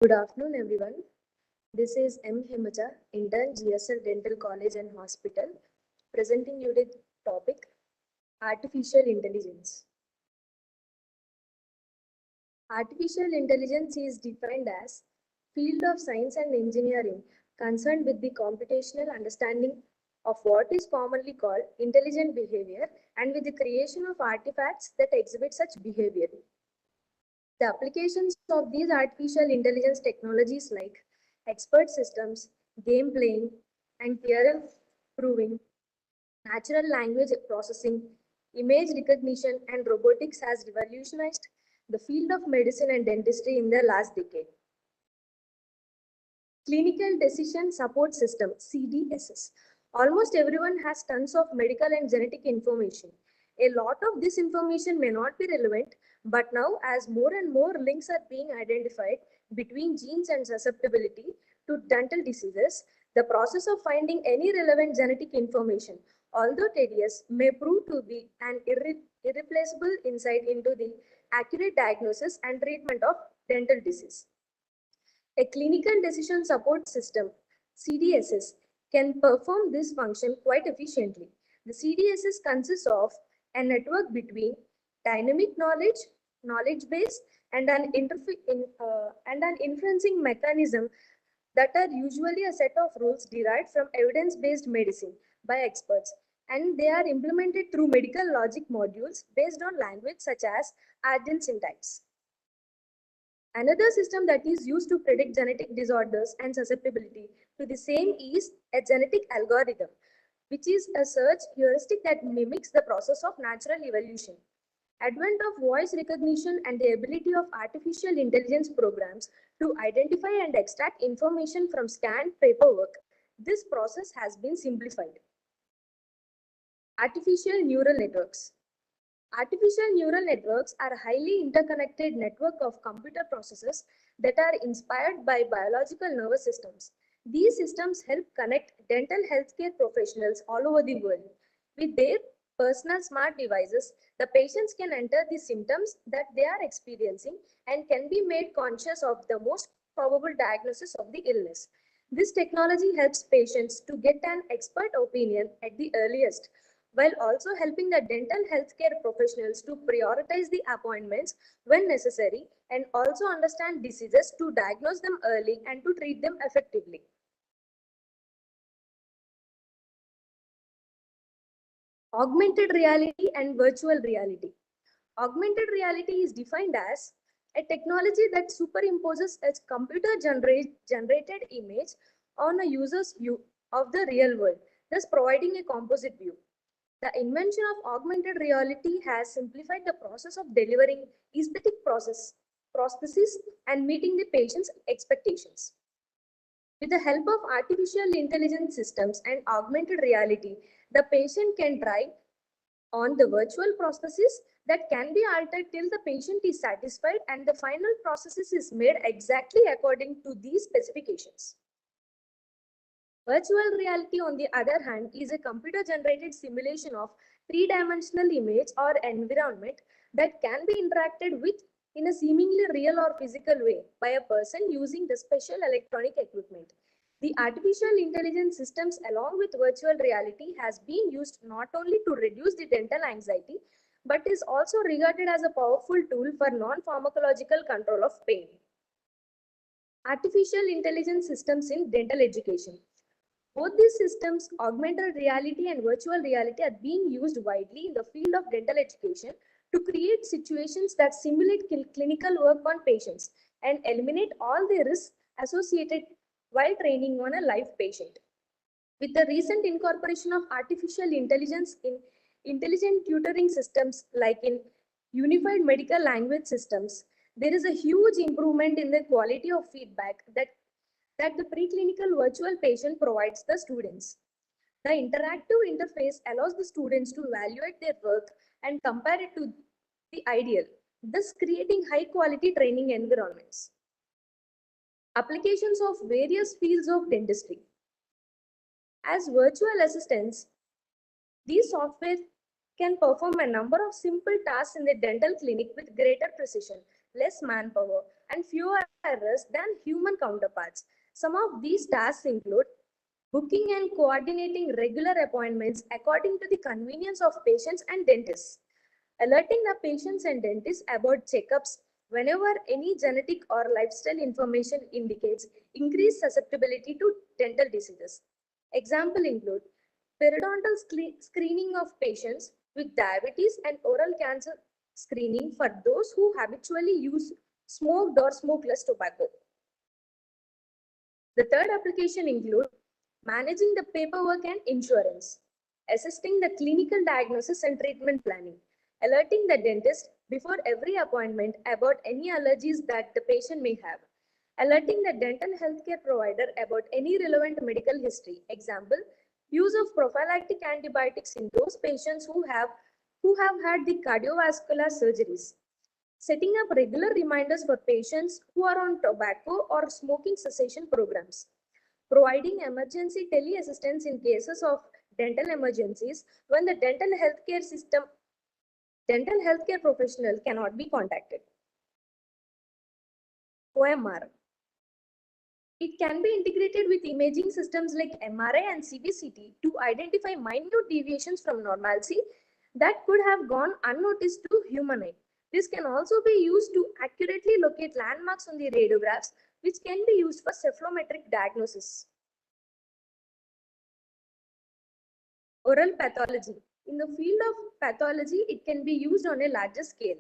Good afternoon, everyone. This is M. Hemacha, intern GSL Dental College and Hospital, presenting you the topic Artificial Intelligence. Artificial intelligence is defined as field of science and engineering concerned with the computational understanding of what is commonly called intelligent behavior and with the creation of artifacts that exhibit such behavior. The applications of these artificial intelligence technologies like expert systems, game playing, and theorem proving, natural language processing, image recognition, and robotics has revolutionized the field of medicine and dentistry in the last decade. Clinical Decision Support System, CDSS. Almost everyone has tons of medical and genetic information. A lot of this information may not be relevant, but now as more and more links are being identified between genes and susceptibility to dental diseases, the process of finding any relevant genetic information, although tedious, may prove to be an irreplaceable insight into the accurate diagnosis and treatment of dental disease. A clinical decision support system, CDSS, can perform this function quite efficiently. The CDSS consists of a network between dynamic knowledge base, and an inferencing mechanism that are usually a set of rules derived from evidence-based medicine by experts, and they are implemented through medical logic modules based on language such as Argent syntax. Another system that is used to predict genetic disorders and susceptibility to the same is a genetic algorithm, which is a search heuristic that mimics the process of natural evolution. Advent of voice recognition and the ability of artificial intelligence programs to identify and extract information from scanned paperwork, this process has been simplified. Artificial neural networks. Artificial neural networks are a highly interconnected network of computer processes that are inspired by biological nervous systems. These systems help connect dental healthcare professionals all over the world. With their personal smart devices, the patients can enter the symptoms that they are experiencing and can be made conscious of the most probable diagnosis of the illness. This technology helps patients to get an expert opinion at the earliest, while also helping the dental healthcare professionals to prioritize the appointments when necessary and also understand diseases to diagnose them early and to treat them effectively. Augmented reality and virtual reality. Augmented reality is defined as a technology that superimposes a generated image on a user's view of the real world, thus providing a composite view. The invention of augmented reality has simplified the process of delivering aesthetic prosthesis and meeting the patient's expectations. With the help of artificial intelligence systems and augmented reality, the patient can try on the virtual prosthesis that can be altered till the patient is satisfied and the final prosthesis is made exactly according to these specifications. Virtual reality, on the other hand, is a computer-generated simulation of three-dimensional image or environment that can be interacted with in a seemingly real or physical way by a person using the special electronic equipment. The artificial intelligence systems along with virtual reality has been used not only to reduce the dental anxiety, but is also regarded as a powerful tool for non-pharmacological control of pain. Artificial intelligence systems in dental education. Both these systems, augmented reality and virtual reality, are being used widely in the field of dental education to create situations that simulate clinical work on patients and eliminate all the risks associated while training on a live patient. With the recent incorporation of artificial intelligence in intelligent tutoring systems like in unified medical language systems, there is a huge improvement in the quality of feedback that the preclinical virtual patient provides the students. The interactive interface allows the students to evaluate their work and compare it to the ideal, thus creating high quality training environments. Applications of various fields of dentistry. As virtual assistants, these software can perform a number of simple tasks in the dental clinic with greater precision, less manpower, and fewer errors than human counterparts. Some of these tasks include booking and coordinating regular appointments according to the convenience of patients and dentists, alerting the patients and dentists about checkups whenever any genetic or lifestyle information indicates increased susceptibility to dental diseases. Example include periodontal screening of patients with diabetes and oral cancer screening for those who habitually use smoked or smokeless tobacco. The third application include managing the paperwork and insurance, assisting the clinical diagnosis and treatment planning, alerting the dentist before every appointment about any allergies that the patient may have, alerting the dental healthcare provider about any relevant medical history. Example, use of prophylactic antibiotics in those patients who have had the cardiovascular surgeries. Setting up regular reminders for patients who are on tobacco or smoking cessation programs. Providing emergency tele-assistance in cases of dental emergencies when the dental healthcare professional cannot be contacted. OMR. It can be integrated with imaging systems like MRI and CBCT to identify minute deviations from normalcy that could have gone unnoticed to human eye. This can also be used to accurately locate landmarks on the radiographs, which can be used for cephalometric diagnosis. Oral pathology. In the field of pathology, it can be used on a larger scale.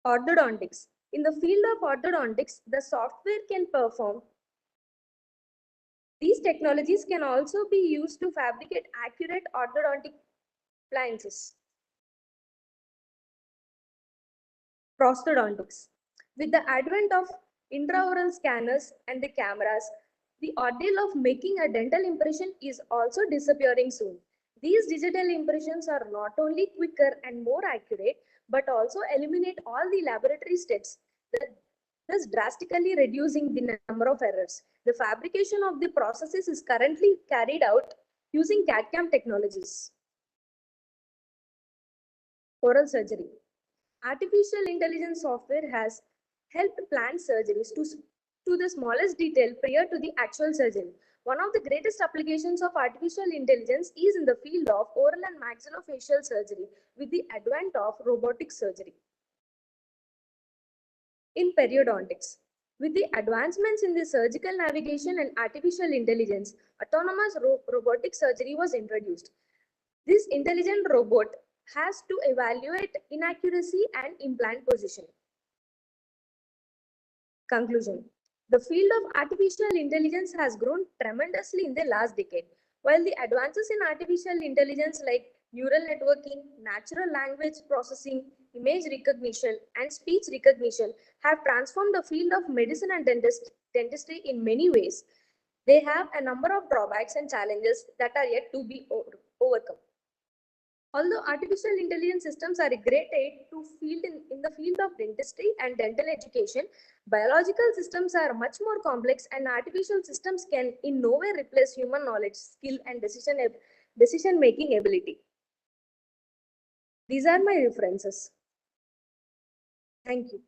Orthodontics. In the field of orthodontics, the software can perform. These technologies can also be used to fabricate accurate orthodontic appliances. Prosthodontics. With the advent of intraoral scanners and the cameras, the ordeal of making a dental impression is also disappearing soon. These digital impressions are not only quicker and more accurate, but also eliminate all the laboratory steps, thus drastically reducing the number of errors. The fabrication of the processes is currently carried out using CAD/CAM technologies. Oral surgery. Artificial intelligence software has helped plan surgeries to the smallest detail prior to the actual surgery. One of the greatest applications of artificial intelligence is in the field of oral and maxillofacial surgery with the advent of robotic surgery. In periodontics, with the advancements in the surgical navigation and artificial intelligence, autonomous robotic surgery was introduced. This intelligent robot has to evaluate inaccuracy and implant position. Conclusion. The field of artificial intelligence has grown tremendously in the last decade. While the advances in artificial intelligence like neural networking, natural language processing, image recognition, and speech recognition have transformed the field of medicine and dentistry in many ways, they have a number of drawbacks and challenges that are yet to be overcome. Although artificial intelligence systems are a great aid to in the field of dentistry and dental education, biological systems are much more complex and artificial systems can in no way replace human knowledge, skill and decision-making ability. These are my references. Thank you.